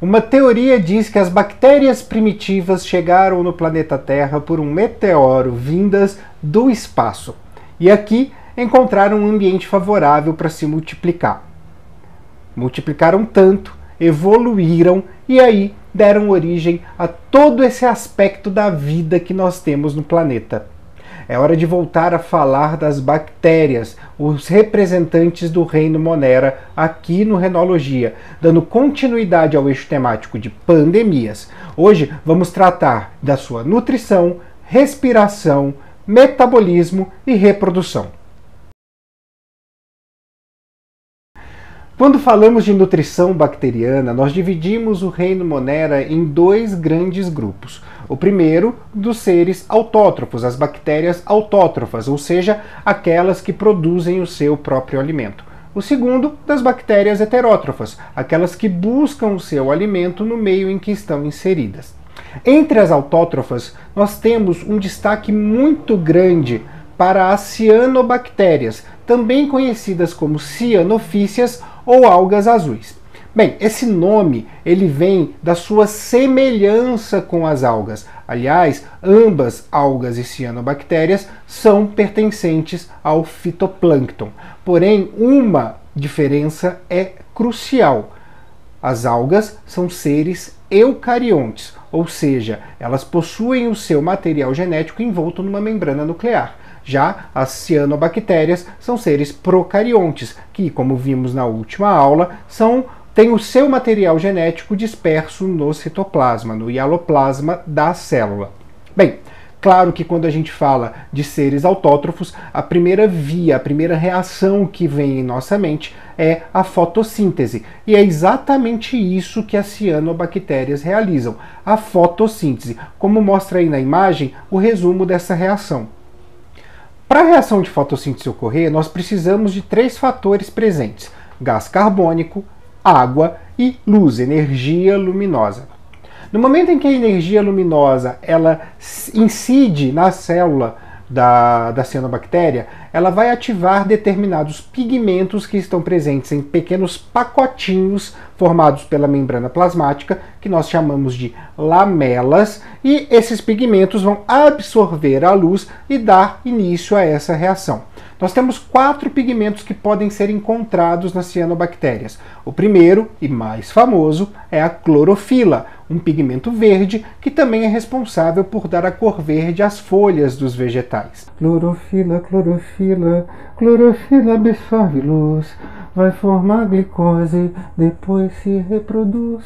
Uma teoria diz que as bactérias primitivas chegaram no planeta Terra por um meteoro vindas do espaço. E aqui encontraram um ambiente favorável para se multiplicar. Multiplicaram tanto, evoluíram e aí deram origem a todo esse aspecto da vida que nós temos no planeta. É hora de voltar a falar das bactérias, os representantes do reino Monera, aqui no Renologia, dando continuidade ao eixo temático de pandemias. Hoje vamos tratar da sua nutrição, respiração, metabolismo e reprodução. Quando falamos de nutrição bacteriana, nós dividimos o reino Monera em dois grandes grupos. O primeiro, dos seres autótrofos, as bactérias autótrofas, ou seja, aquelas que produzem o seu próprio alimento. O segundo, das bactérias heterótrofas, aquelas que buscam o seu alimento no meio em que estão inseridas. Entre as autótrofas, nós temos um destaque muito grande para as cianobactérias, também conhecidas como cianofícias ou algas azuis. Bem, esse nome ele vem da sua semelhança com as algas. Aliás, ambas algas e cianobactérias são pertencentes ao fitoplâncton. Porém, uma diferença é crucial. As algas são seres eucariontes, ou seja, elas possuem o seu material genético envolto numa membrana nuclear. Já as cianobactérias são seres procariontes, que, como vimos na última aula, têm o seu material genético disperso no citoplasma, no hialoplasma da célula. Bem, claro que quando a gente fala de seres autótrofos, a primeira via, a primeira reação que vem em nossa mente é a fotossíntese. E é exatamente isso que as cianobactérias realizam, a fotossíntese, como mostra aí na imagem o resumo dessa reação. Para a reação de fotossíntese ocorrer, nós precisamos de três fatores presentes: gás carbônico, água e luz, energia luminosa. No momento em que a energia luminosa ela incide na célula da cianobactéria, ela vai ativar determinados pigmentos que estão presentes em pequenos pacotinhos formados pela membrana plasmática, que nós chamamos de lamelas, e esses pigmentos vão absorver a luz e dar início a essa reação. Nós temos 4 pigmentos que podem ser encontrados nas cianobactérias. O primeiro e mais famoso é a clorofila, um pigmento verde que também é responsável por dar a cor verde às folhas dos vegetais. Clorofila, clorofila, clorofila absorve luz, vai formar glicose, depois se reproduz.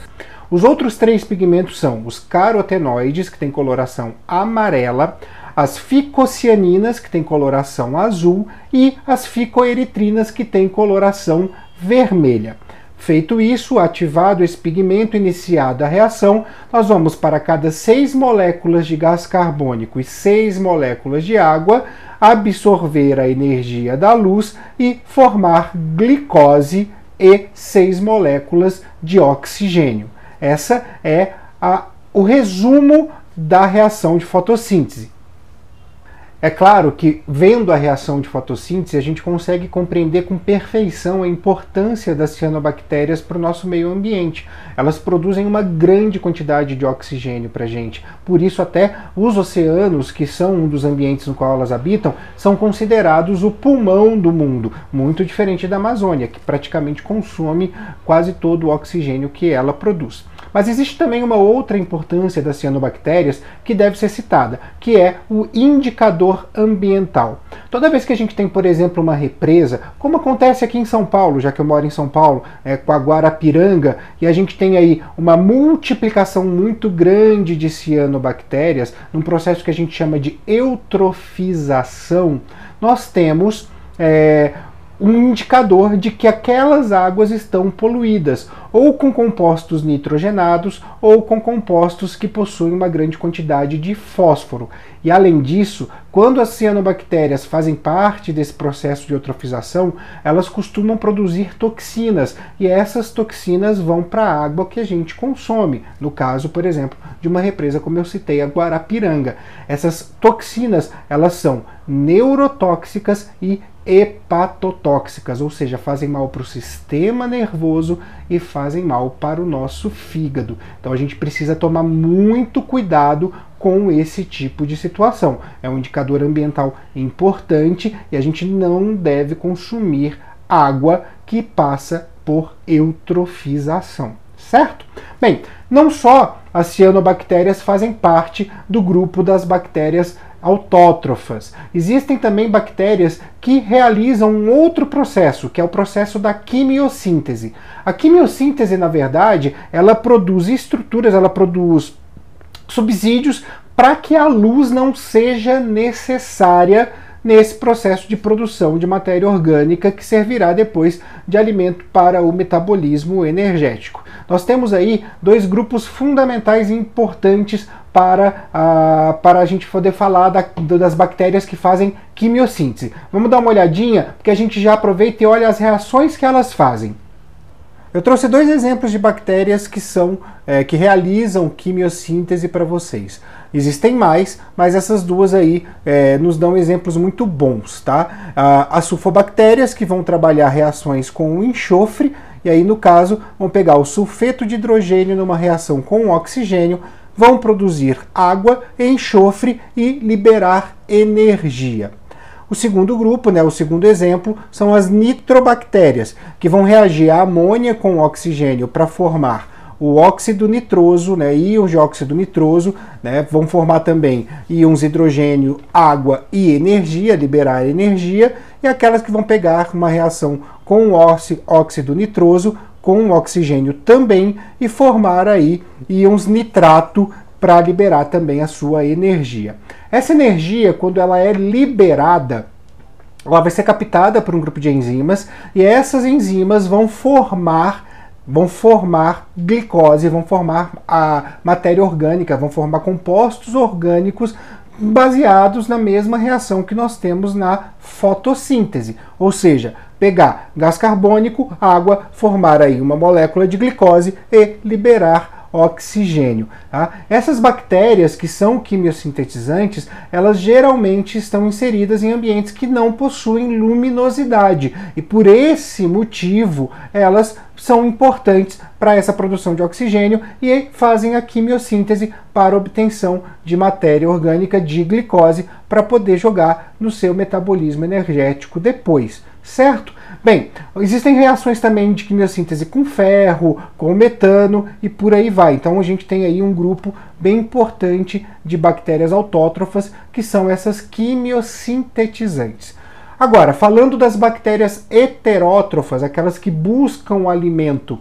Os outros 3 pigmentos são os carotenoides, que têm coloração amarela, as ficocianinas, que têm coloração azul, e as ficoeritrinas, que têm coloração vermelha. Feito isso, ativado esse pigmento, iniciada a reação, nós vamos para cada 6 moléculas de gás carbônico e 6 moléculas de água absorver a energia da luz e formar glicose e 6 moléculas de oxigênio. Essa é o resumo da reação de fotossíntese. É claro que, vendo a reação de fotossíntese, a gente consegue compreender com perfeição a importância das cianobactérias para o nosso meio ambiente. Elas produzem uma grande quantidade de oxigênio para a gente. Por isso, até os oceanos, que são um dos ambientes no qual elas habitam, são considerados o pulmão do mundo, muito diferente da Amazônia, que praticamente consome quase todo o oxigênio que ela produz. Mas existe também uma outra importância das cianobactérias que deve ser citada, que é o indicador ambiental. Toda vez que a gente tem, por exemplo, uma represa, como acontece aqui em São Paulo, já que eu moro em São Paulo, com a Guarapiranga, e a gente tem aí uma multiplicação muito grande de cianobactérias, num processo que a gente chama de eutrofização, nós temos um indicador de que aquelas águas estão poluídas, ou com compostos nitrogenados, ou com compostos que possuem uma grande quantidade de fósforo. E além disso, quando as cianobactérias fazem parte desse processo de eutrofização, elas costumam produzir toxinas, e essas toxinas vão para a água que a gente consome, no caso, por exemplo, de uma represa como eu citei, a Guarapiranga. Essas toxinas, elas são neurotóxicas e hepatotóxicas, ou seja, fazem mal para o sistema nervoso e fazem mal para o nosso fígado. Então a gente precisa tomar muito cuidado com esse tipo de situação. É um indicador ambiental importante e a gente não deve consumir água que passa por eutrofização, certo? Bem, não só as cianobactérias fazem parte do grupo das bactérias autótrofas. Existem também bactérias que realizam um outro processo, que é o processo da quimiossíntese. A quimiossíntese, na verdade, ela produz estruturas, ela produz subsídios para que a luz não seja necessária nesse processo de produção de matéria orgânica que servirá depois de alimento para o metabolismo energético. Nós temos aí dois grupos fundamentais e importantes para a gente poder falar das bactérias que fazem quimiossíntese. Vamos dar uma olhadinha, porque a gente já aproveita e olha as reações que elas fazem. Eu trouxe dois exemplos de bactérias que realizam quimiossíntese para vocês. Existem mais, mas essas duas aí nos dão exemplos muito bons, tá? As sulfobactérias, que vão trabalhar reações com o enxofre, e aí no caso vão pegar o sulfeto de hidrogênio numa reação com o oxigênio, vão produzir água, enxofre e liberar energia. O segundo grupo, o segundo exemplo, são as nitrobactérias, que vão reagir a amônia com oxigênio para formar o óxido nitroso, íons de óxido nitroso, vão formar também íons hidrogênio, água e energia, liberar energia, e aquelas que vão pegar uma reação com o óxido nitroso, com o oxigênio também, e formar aí íons nitrato para liberar também a sua energia. Essa energia, quando ela é liberada, ela vai ser captada por um grupo de enzimas, e essas enzimas vão formar glicose, vão formar a matéria orgânica, vão formar compostos orgânicos baseados na mesma reação que nós temos na fotossíntese, ou seja, pegar gás carbônico, água, formar aí uma molécula de glicose e liberar oxigênio. Tá? Essas bactérias que são quimiosintetizantes, elas geralmente estão inseridas em ambientes que não possuem luminosidade, e por esse motivo elas são importantes para essa produção de oxigênio e fazem a quimiossíntese para obtenção de matéria orgânica de glicose para poder jogar no seu metabolismo energético depois, certo? Bem, existem reações também de quimiossíntese com ferro, com metano e por aí vai. Então a gente tem aí um grupo bem importante de bactérias autótrofas, que são essas quimiosintetizantes. Agora, falando das bactérias heterótrofas, aquelas que buscam alimento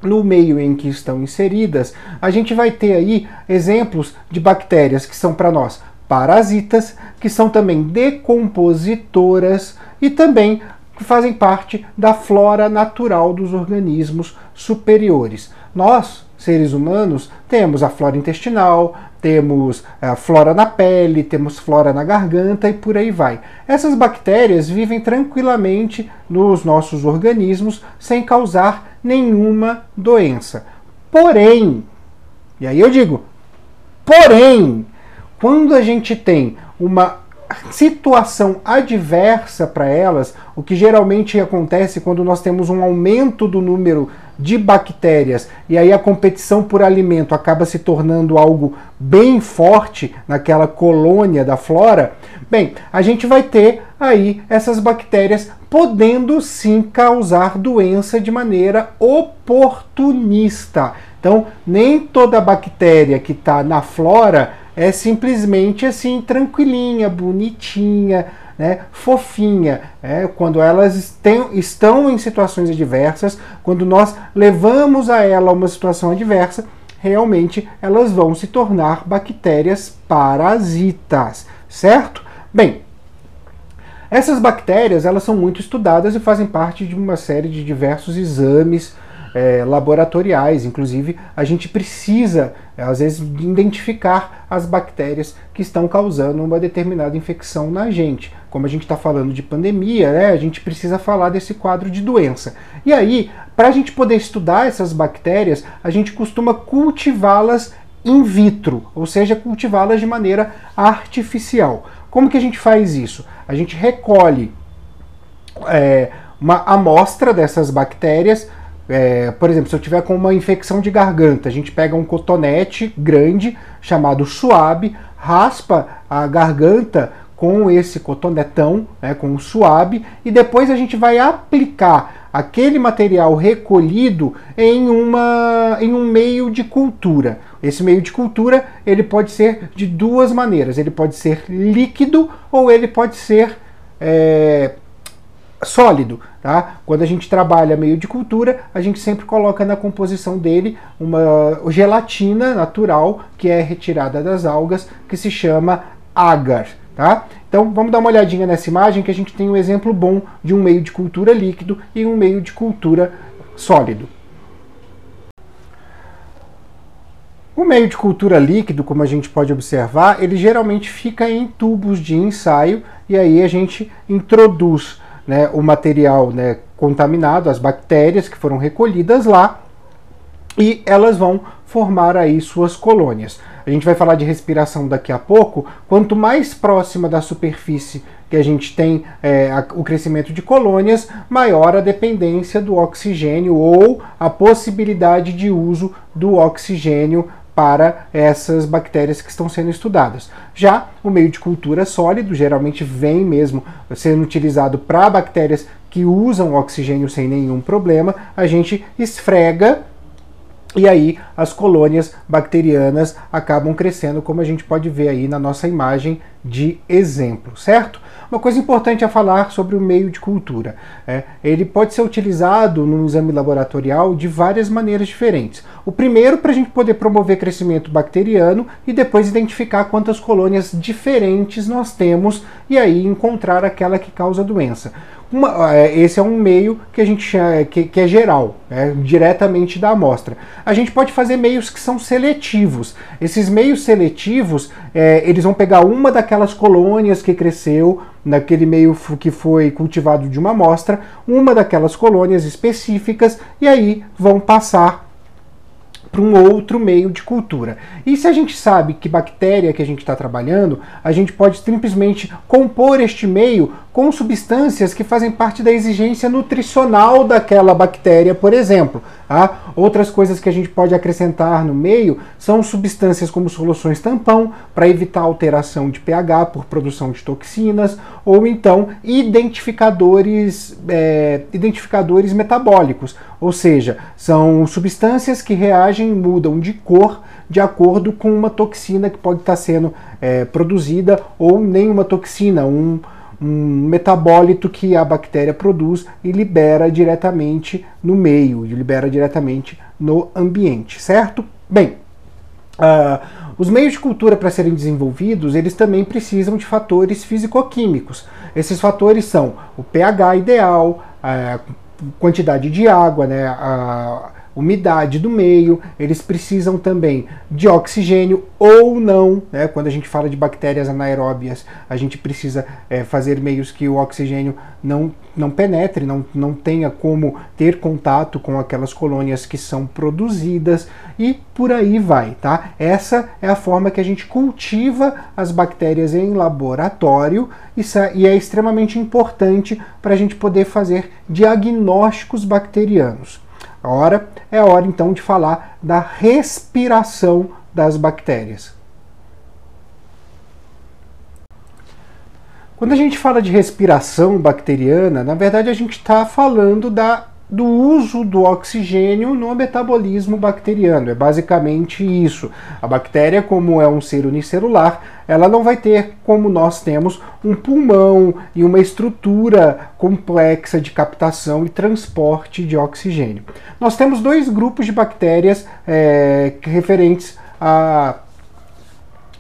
no meio em que estão inseridas, a gente vai ter aí exemplos de bactérias que são para nós parasitas, que são também decompositoras e também que fazem parte da flora natural dos organismos superiores. Nós, seres humanos, temos a flora intestinal, temos a flora na pele, temos flora na garganta e por aí vai. Essas bactérias vivem tranquilamente nos nossos organismos sem causar nenhuma doença. Porém, e aí eu digo, porém, quando a gente tem uma situação adversa para elas, o que geralmente acontece quando nós temos um aumento do número de bactérias e aí a competição por alimento acaba se tornando algo bem forte naquela colônia da flora, bem, a gente vai ter aí essas bactérias podendo sim causar doença de maneira oportunista. Então, nem toda bactéria que está na flora é simplesmente assim, tranquilinha, bonitinha, fofinha. Quando elas estão em situações adversas, quando nós levamos a ela uma situação adversa, realmente elas vão se tornar bactérias parasitas, certo? Bem, essas bactérias elas são muito estudadas e fazem parte de uma série de diversos exames laboratoriais. Inclusive, a gente precisa, às vezes, identificar as bactérias que estão causando uma determinada infecção na gente. Como a gente está falando de pandemia, a gente precisa falar desse quadro de doença. E aí, para a gente poder estudar essas bactérias, a gente costuma cultivá-las in vitro, ou seja, cultivá-las de maneira artificial. Como que a gente faz isso? A gente recolhe uma amostra dessas bactérias. Por exemplo, se eu tiver com uma infecção de garganta, a gente pega um cotonete grande chamado suave, raspa a garganta com esse cotonetão, com o suave, e depois a gente vai aplicar aquele material recolhido em um meio de cultura. Esse meio de cultura ele pode ser de duas maneiras. Ele pode ser líquido ou ele pode ser sólido. Tá? Quando a gente trabalha meio de cultura, a gente sempre coloca na composição dele uma gelatina natural que é retirada das algas, que se chama agar. Tá? Então vamos dar uma olhadinha nessa imagem que a gente tem um exemplo bom de um meio de cultura líquido e um meio de cultura sólido. O meio de cultura líquido, como a gente pode observar, ele geralmente fica em tubos de ensaio e aí a gente introduz o material contaminado, as bactérias que foram recolhidas lá, e elas vão formar aí suas colônias. A gente vai falar de respiração daqui a pouco. Quanto mais próxima da superfície que a gente tem o crescimento de colônias, maior a dependência do oxigênio ou a possibilidade de uso do oxigênio para essas bactérias que estão sendo estudadas. Já o meio de cultura sólido geralmente vem mesmo sendo utilizado para bactérias que usam oxigênio sem nenhum problema. A gente esfrega e aí as colônias bacterianas acabam crescendo, como a gente pode ver aí na nossa imagem de exemplo, certo? Uma coisa importante a falar sobre o meio de cultura. Ele pode ser utilizado num exame laboratorial de várias maneiras diferentes. O primeiro, para a gente poder promover crescimento bacteriano e depois identificar quantas colônias diferentes nós temos e aí encontrar aquela que causa a doença. Esse é um meio que a gente chama, que é geral, diretamente da amostra. A gente pode fazer meios que são seletivos. Esses meios seletivos, eles vão pegar uma daquelas colônias que cresceu naquele meio que foi cultivado de uma amostra, uma daquelas colônias específicas, e aí vão passar para um outro meio de cultura. E se a gente sabe que bactéria que a gente está trabalhando, a gente pode simplesmente compor este meio com substâncias que fazem parte da exigência nutricional daquela bactéria, por exemplo. Tá? Outras coisas que a gente pode acrescentar no meio são substâncias como soluções tampão, para evitar alteração de pH por produção de toxinas, ou então identificadores metabólicos, ou seja, são substâncias que reagem e mudam de cor de acordo com uma toxina que pode estar sendo produzida, ou nenhuma toxina, um metabólito que a bactéria produz e libera diretamente no meio, libera diretamente no ambiente, certo? Bem, os meios de cultura para serem desenvolvidos, eles também precisam de fatores físico-químicos. Esses fatores são o pH ideal, a quantidade de água, a umidade do meio, eles precisam também de oxigênio ou não, quando a gente fala de bactérias anaeróbias, a gente precisa fazer meios que o oxigênio não penetre, não tenha como ter contato com aquelas colônias que são produzidas, e por aí vai, tá? Essa é a forma que a gente cultiva as bactérias em laboratório, e é extremamente importante para a gente poder fazer diagnósticos bacterianos. É a hora então de falar da respiração das bactérias. Quando a gente fala de respiração bacteriana, na verdade a gente está falando do uso do oxigênio no metabolismo bacteriano. É basicamente isso. A bactéria, como é um ser unicelular, ela não vai ter, como nós temos, um pulmão e uma estrutura complexa de captação e transporte de oxigênio. Nós temos dois grupos de bactérias referentes à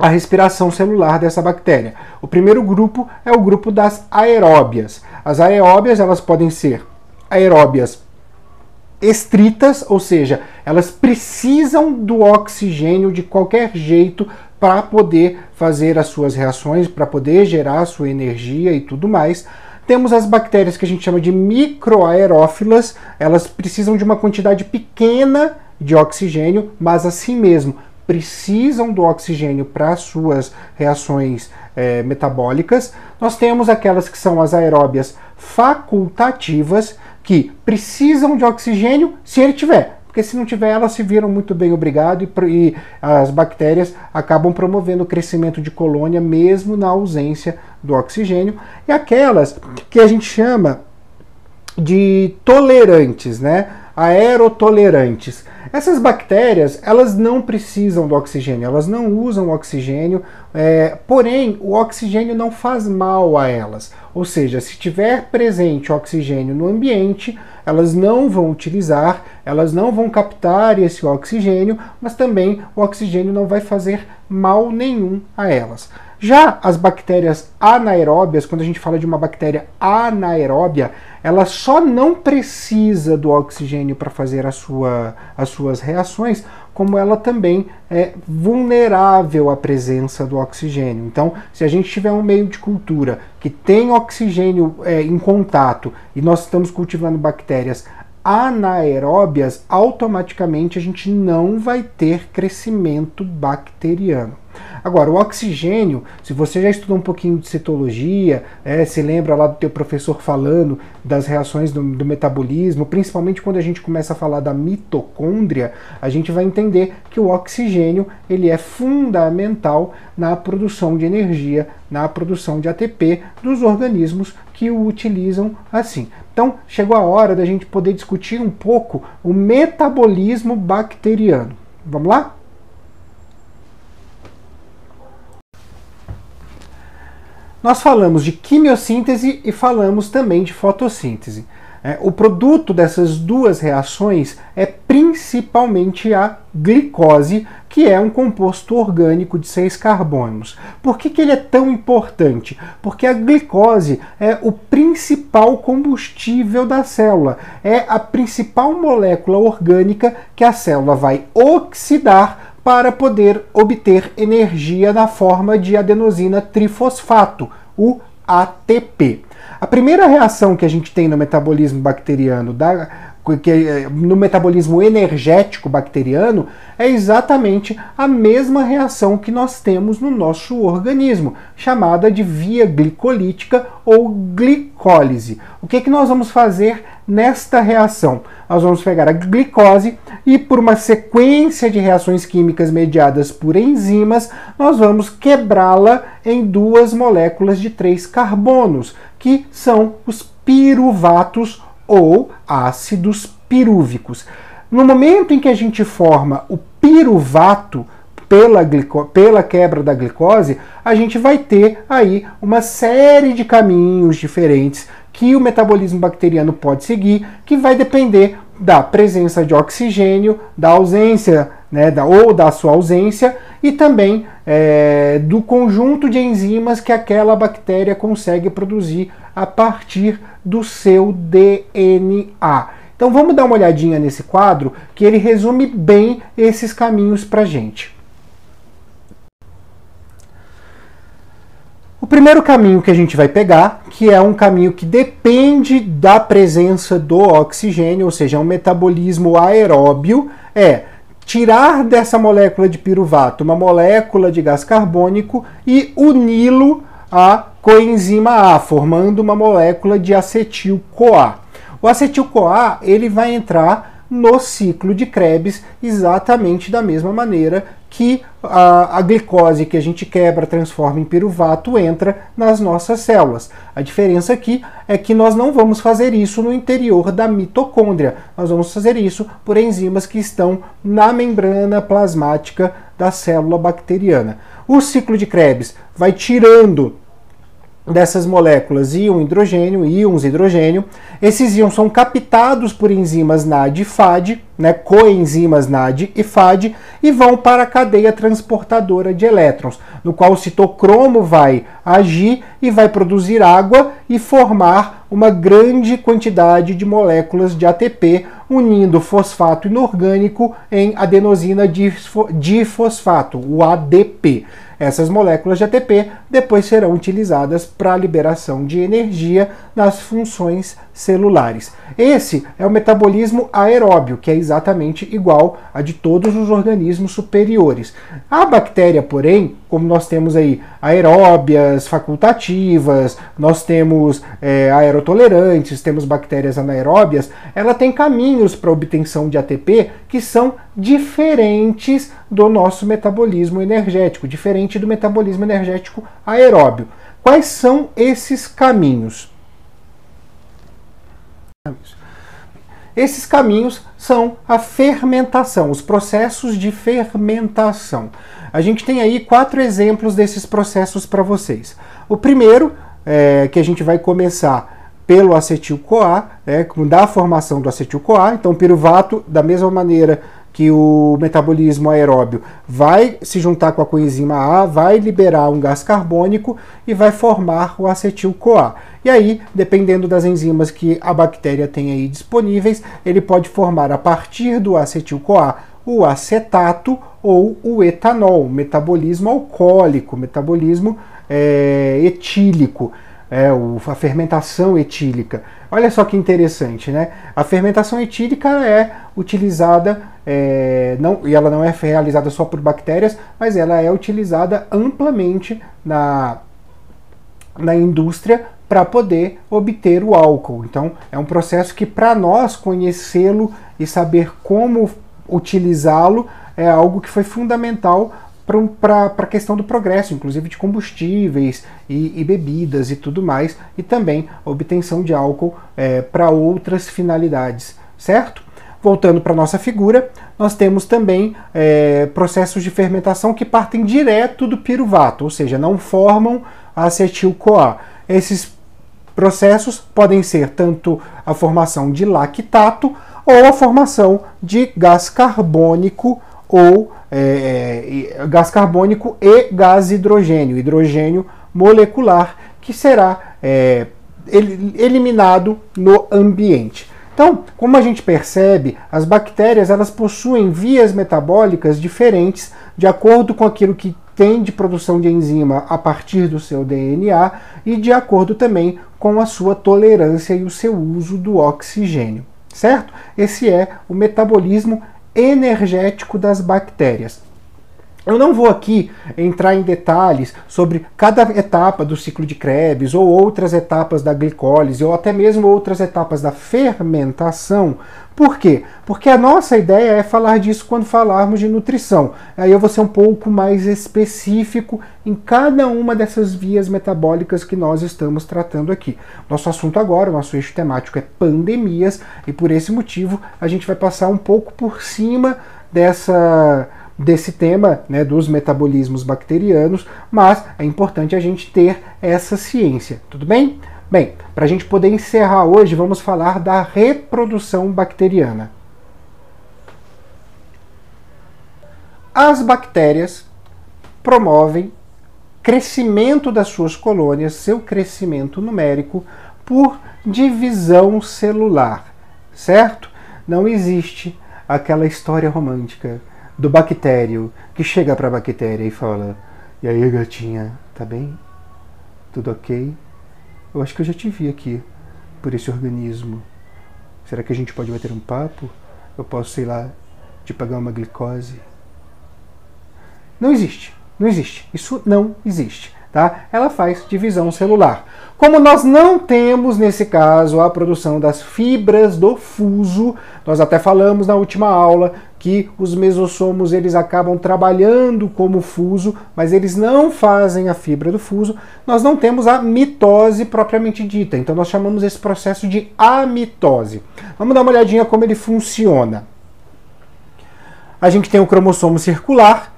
respiração celular dessa bactéria. O primeiro grupo é o grupo das aeróbias. As aeróbias, elas podem ser aeróbias estritas, ou seja, elas precisam do oxigênio de qualquer jeito para poder fazer as suas reações, para poder gerar a sua energia e tudo mais. Temos as bactérias que a gente chama de microaerófilas, elas precisam de uma quantidade pequena de oxigênio, mas assim mesmo precisam do oxigênio para suas reações metabólicas. Nós temos aquelas que são as aeróbias facultativas que precisam de oxigênio se ele tiver. Porque se não tiver, elas se viram muito bem, obrigado, e as bactérias acabam promovendo o crescimento de colônia mesmo na ausência do oxigênio. E aquelas que a gente chama de tolerantes, né? Aerotolerantes. Essas bactérias, elas não precisam do oxigênio, elas não usam oxigênio, porém o oxigênio não faz mal a elas. Ou seja, se tiver presente oxigênio no ambiente, elas não vão utilizar, elas não vão captar esse oxigênio, mas também o oxigênio não vai fazer mal nenhum a elas. Já as bactérias anaeróbias, quando a gente fala de uma bactéria anaeróbia, ela só não precisa do oxigênio para fazer as suas reações, como ela também é vulnerável à presença do oxigênio. Então, se a gente tiver um meio de cultura que tem oxigênio em contato e nós estamos cultivando bactérias anaeróbias, automaticamente a gente não vai ter crescimento bacteriano. Agora, o oxigênio, se você já estudou um pouquinho de citologia, se lembra lá do teu professor falando das reações do metabolismo, principalmente quando a gente começa a falar da mitocôndria, a gente vai entender que o oxigênio ele é fundamental na produção de energia, na produção de ATP dos organismos que o utilizam assim. Então, chegou a hora da gente poder discutir um pouco o metabolismo bacteriano. Vamos lá? Nós falamos de quimiossíntese e falamos também de fotossíntese. O produto dessas duas reações é principalmente a glicose, que é um composto orgânico de 6 carbonos. Por que ele é tão importante? Porque a glicose é o principal combustível da célula, é a principal molécula orgânica que a célula vai oxidar para poder obter energia na forma de adenosina trifosfato, o ATP. A primeira reação que a gente tem no metabolismo bacteriano, no metabolismo energético bacteriano, é exatamente a mesma reação que nós temos no nosso organismo, chamada de via glicolítica ou glicólise. O que nós vamos fazer nesta reação? Nós vamos pegar a glicose e, por uma sequência de reações químicas mediadas por enzimas, nós vamos quebrá-la em 2 moléculas de 3 carbonos, que são os piruvatos ou ácidos pirúvicos. No momento em que a gente forma o piruvato pela quebra da glicose, a gente vai ter aí uma série de caminhos diferentes que o metabolismo bacteriano pode seguir, que vai depender da presença de oxigênio, da ausência, ou da sua ausência, e também do conjunto de enzimas que aquela bactéria consegue produzir a partir do seu DNA. Então vamos dar uma olhadinha nesse quadro, que ele resume bem esses caminhos para a gente. O primeiro caminho que a gente vai pegar, que é um caminho que depende da presença do oxigênio, ou seja, um metabolismo aeróbio, é tirar dessa molécula de piruvato uma molécula de gás carbônico e à coenzima A, formando uma molécula de acetil-CoA. O acetil-CoA ele vai entrar no ciclo de Krebs exatamente da mesma maneira que a glicose que a gente quebra, transforma em piruvato, entra nas nossas células. A diferença aqui é que nós não vamos fazer isso no interior da mitocôndria, nós vamos fazer isso por enzimas que estão na membrana plasmática da célula bacteriana. O ciclo de Krebs vai tirando dessas moléculas íons hidrogênio. Esses íons são captados por enzimas NAD e FAD, coenzimas NAD e FAD, e vão para a cadeia transportadora de elétrons, no qual o citocromo vai agir e vai produzir água e formar uma grande quantidade de moléculas de ATP, unindo fosfato inorgânico em adenosina difosfato, o ADP. Essas moléculas de ATP depois serão utilizadas para a liberação de energia nas funções celulares. Esse é o metabolismo aeróbio, que é exatamente igual a de todos os organismos superiores. A bactéria, porém, como nós temos aí aeróbias facultativas, nós temos aerotolerantes, temos bactérias anaeróbias, ela tem caminhos para obtenção de ATP que são diferentes do nosso metabolismo energético, diferente do metabolismo energético aeróbio. Quais são esses caminhos? Esses caminhos são a fermentação, os processos de fermentação. A gente tem aí 4 exemplos desses processos para vocês. O primeiro, que a gente vai começar pelo acetil-CoA, da formação do acetil-CoA. Então, o piruvato, da mesma maneira que o metabolismo aeróbio, vai se juntar com a coenzima A, vai liberar um gás carbônico e vai formar o acetil-CoA. E aí, dependendo das enzimas que a bactéria tem aí disponíveis, ele pode formar a partir do acetil-CoA o acetato ou o etanol, metabolismo alcoólico, metabolismo etílico. A fermentação etílica. Olha só que interessante, né? A fermentação etílica é utilizada, e ela não é realizada só por bactérias, mas ela é utilizada amplamente na indústria para poder obter o álcool. Então, é um processo que, para nós conhecê-lo e saber como utilizá-lo, é algo que foi fundamental para a questão do progresso, inclusive de combustíveis e bebidas e tudo mais, e também a obtenção de álcool para outras finalidades, certo? Voltando para a nossa figura, nós temos também processos de fermentação que partem direto do piruvato, ou seja, não formam acetil-CoA. Esses processos podem ser tanto a formação de lactato ou a formação de gás carbônico ou gás carbônico e gás hidrogênio molecular, que será eliminado no ambiente. Então, como a gente percebe, as bactérias elas possuem vias metabólicas diferentes de acordo com aquilo que tem de produção de enzima a partir do seu DNA e de acordo também com a sua tolerância e o seu uso do oxigênio, certo? Esse é o metabolismo energético das bactérias. Eu não vou aqui entrar em detalhes sobre cada etapa do ciclo de Krebs ou outras etapas da glicólise ou até mesmo outras etapas da fermentação. Por quê? Porque a nossa ideia é falar disso quando falarmos de nutrição. Aí eu vou ser um pouco mais específico em cada uma dessas vias metabólicas que nós estamos tratando aqui. Nosso assunto agora, nosso eixo temático é pandemias e por esse motivo a gente vai passar um pouco por cima desse tema, né, dos metabolismos bacterianos, mas é importante a gente ter essa ciência, tudo bem? Bem, para a gente poder encerrar hoje, vamos falar da reprodução bacteriana. As bactérias promovem crescimento das suas colônias, seu crescimento numérico, por divisão celular, certo? Não existe aquela história romântica do bactério que chega para a bactéria e fala: "E aí, gatinha, tá bem? Tudo ok? Eu acho que eu já te vi aqui por esse organismo. Será que a gente pode bater um papo? Eu posso, sei lá, te pagar uma glicose?" Não existe, não existe. Isso não existe, tá? Ela faz divisão celular. Como nós não temos, nesse caso, a produção das fibras do fuso, nós até falamos na última aula que os mesossomos eles acabam trabalhando como fuso, mas eles não fazem a fibra do fuso, nós não temos a mitose propriamente dita. Então nós chamamos esse processo de amitose. Vamos dar uma olhadinha como ele funciona. A gente tem o cromossomo circular,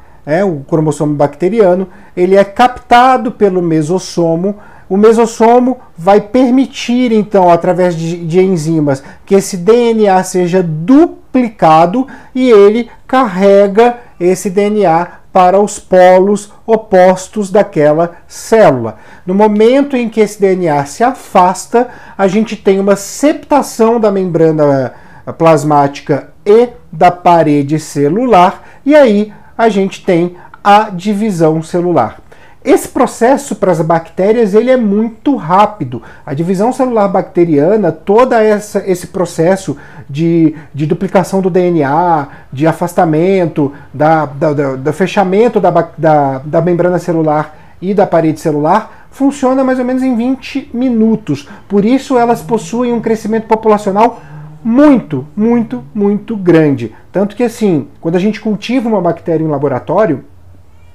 o cromossomo bacteriano, ele é captado pelo mesossomo. O mesossomo vai permitir, então, através de enzimas, que esse DNA seja duplicado e ele carrega esse DNA para os polos opostos daquela célula. No momento em que esse DNA se afasta, a gente tem uma septação da membrana plasmática e da parede celular, e aí a gente tem a divisão celular. Esse processo para as bactérias ele é muito rápido. A divisão celular bacteriana, todo esse processo de duplicação do DNA, de afastamento, do fechamento da membrana celular e da parede celular, funciona mais ou menos em 20 minutos. Por isso elas possuem um crescimento populacional muito, muito, muito grande. Tanto que assim, quando a gente cultiva uma bactéria em laboratório,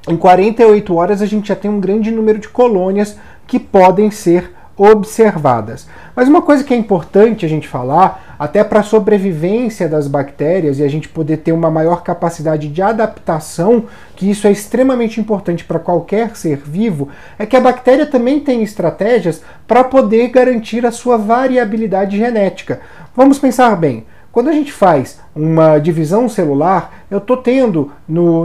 em 48 horas a gente já tem um grande número de colônias que podem ser observadas. Mas uma coisa que é importante a gente falar, até para a sobrevivência das bactérias e a gente poder ter uma maior capacidade de adaptação, que isso é extremamente importante para qualquer ser vivo, é que a bactéria também tem estratégias para poder garantir a sua variabilidade genética. Vamos pensar bem. Quando a gente faz uma divisão celular, eu estou tendo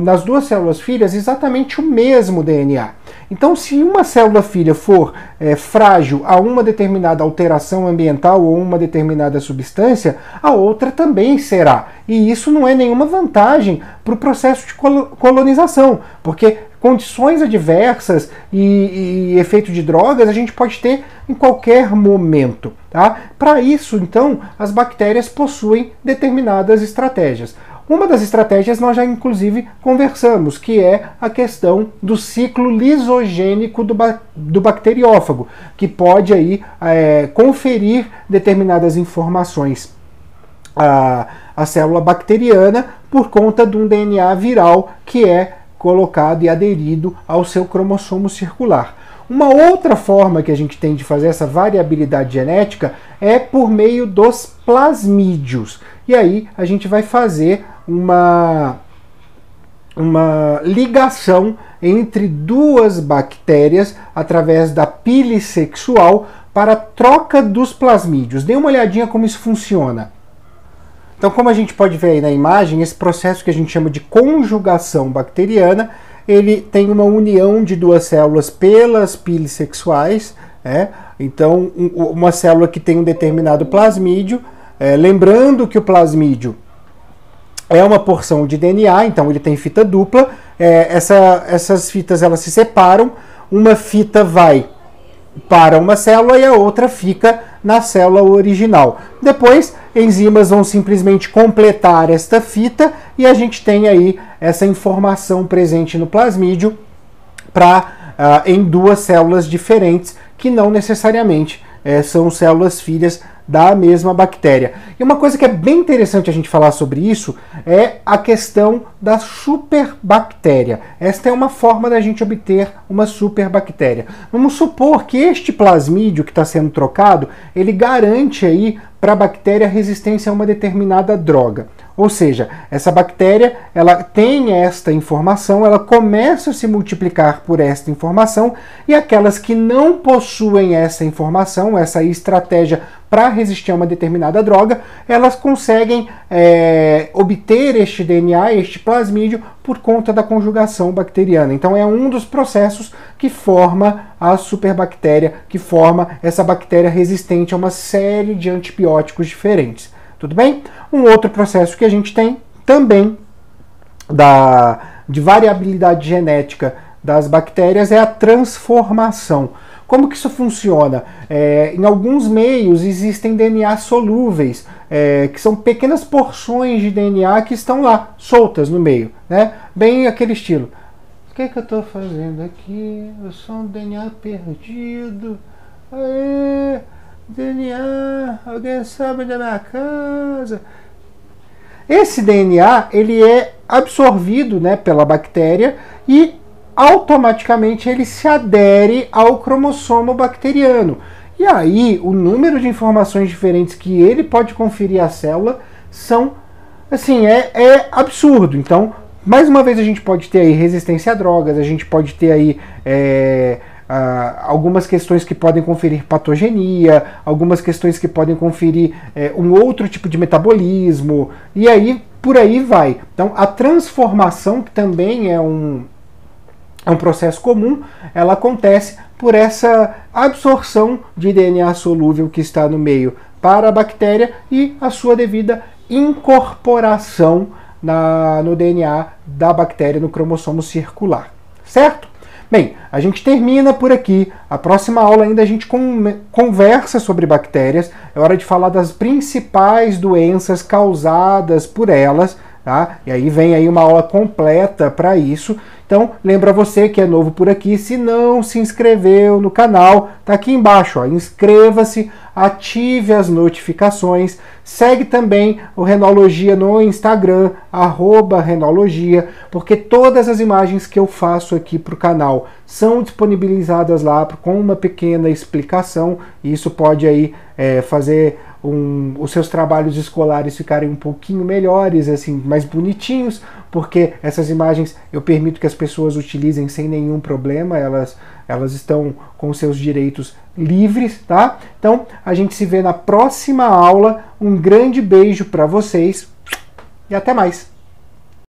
nas duas células filhas exatamente o mesmo DNA. Então, se uma célula filha for frágil a uma determinada alteração ambiental ou uma determinada substância, a outra também será. E isso não é nenhuma vantagem para o processo de colonização, porque condições adversas e efeito de drogas a gente pode ter em qualquer momento. Tá? Para isso, então, as bactérias possuem determinadas estratégias. Uma das estratégias nós já inclusive conversamos, que é a questão do ciclo lisogênico do bacteriófago, que pode aí conferir determinadas informações à célula bacteriana por conta de um DNA viral que é colocado e aderido ao seu cromossomo circular. Uma outra forma que a gente tem de fazer essa variabilidade genética é por meio dos plasmídios. E aí a gente vai fazer uma ligação entre duas bactérias através da pile sexual para a troca dos plasmídios. Dê uma olhadinha como isso funciona. Então, como a gente pode ver aí na imagem, esse processo que a gente chama de conjugação bacteriana, ele tem uma união de duas células pelas piles sexuais. Então, uma célula que tem um determinado plasmídio, lembrando que o plasmídio é uma porção de DNA, então ele tem fita dupla, essas fitas elas se separam, uma fita vai para uma célula e a outra fica na célula original. Depois, enzimas vão simplesmente completar esta fita e a gente tem aí essa informação presente no plasmídio em duas células diferentes, que não necessariamente são células filhas da mesma bactéria. E uma coisa que é bem interessante a gente falar sobre isso é a questão da superbactéria. Esta é uma forma da gente obter uma superbactéria. Vamos supor que este plasmídio que está sendo trocado, ele garante aí para a bactéria resistência a uma determinada droga. Ou seja, essa bactéria ela tem esta informação, ela começa a se multiplicar por esta informação, e aquelas que não possuem essa informação, essa estratégia para resistir a uma determinada droga, elas conseguem obter este DNA, este plasmídio, por conta da conjugação bacteriana. Então é um dos processos que forma a superbactéria, que forma essa bactéria resistente a uma série de antibióticos diferentes. Tudo bem? Um outro processo que a gente tem também de variabilidade genética das bactérias é a transformação. Como que isso funciona? Em alguns meios existem DNA solúveis, que são pequenas porções de DNA que estão lá, soltas no meio, né? Bem aquele estilo. O que eu estou fazendo aqui? Eu sou um DNA perdido. Aê! DNA, alguém sabe da minha casa? Esse DNA ele é absorvido, né, pela bactéria e automaticamente ele se adere ao cromossomo bacteriano. E aí o número de informações diferentes que ele pode conferir à célula são, assim, é absurdo. Então, mais uma vez a gente pode ter aí resistência a drogas, a gente pode ter aí algumas questões que podem conferir patogenia, algumas questões que podem conferir um outro tipo de metabolismo, e aí por aí vai. Então a transformação, que também é um processo comum, ela acontece por essa absorção de DNA solúvel que está no meio para a bactéria e a sua devida incorporação no DNA da bactéria, no cromossomo circular, certo? Bem, a gente termina por aqui. A próxima aula ainda a gente conversa sobre bactérias. É hora de falar das principais doenças causadas por elas, tá? E aí vem aí uma aula completa para isso. Então, lembra você que é novo por aqui, se não se inscreveu no canal, tá aqui embaixo, ó, inscreva-se, ative as notificações, segue também o Renologia no Instagram, @Renologia, porque todas as imagens que eu faço aqui para o canal são disponibilizadas lá com uma pequena explicação, e isso pode aí fazer os seus trabalhos escolares ficarem um pouquinho melhores, assim, mais bonitinhos, porque essas imagens eu permito que as pessoas utilizem sem nenhum problema, elas estão com seus direitos livres, tá? Então, a gente se vê na próxima aula. Um grande beijo para vocês e até mais!